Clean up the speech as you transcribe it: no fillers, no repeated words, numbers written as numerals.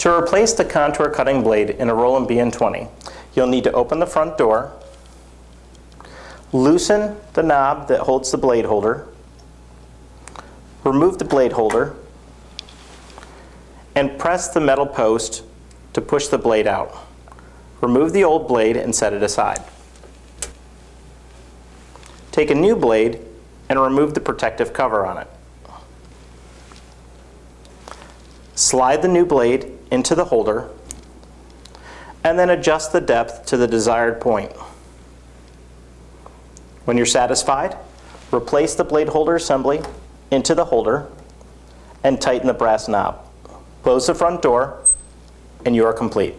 To replace the contour cutting blade in a Roland BN-20, you'll need to open the front door, loosen the knob that holds the blade holder, remove the blade holder, and press the metal post to push the blade out. Remove the old blade and set it aside. Take a new blade and remove the protective cover on it. Slide the new blade into the holder and then adjust the depth to the desired point. When you're satisfied, replace the blade holder assembly into the holder and tighten the brass knob. Close the front door and you are complete.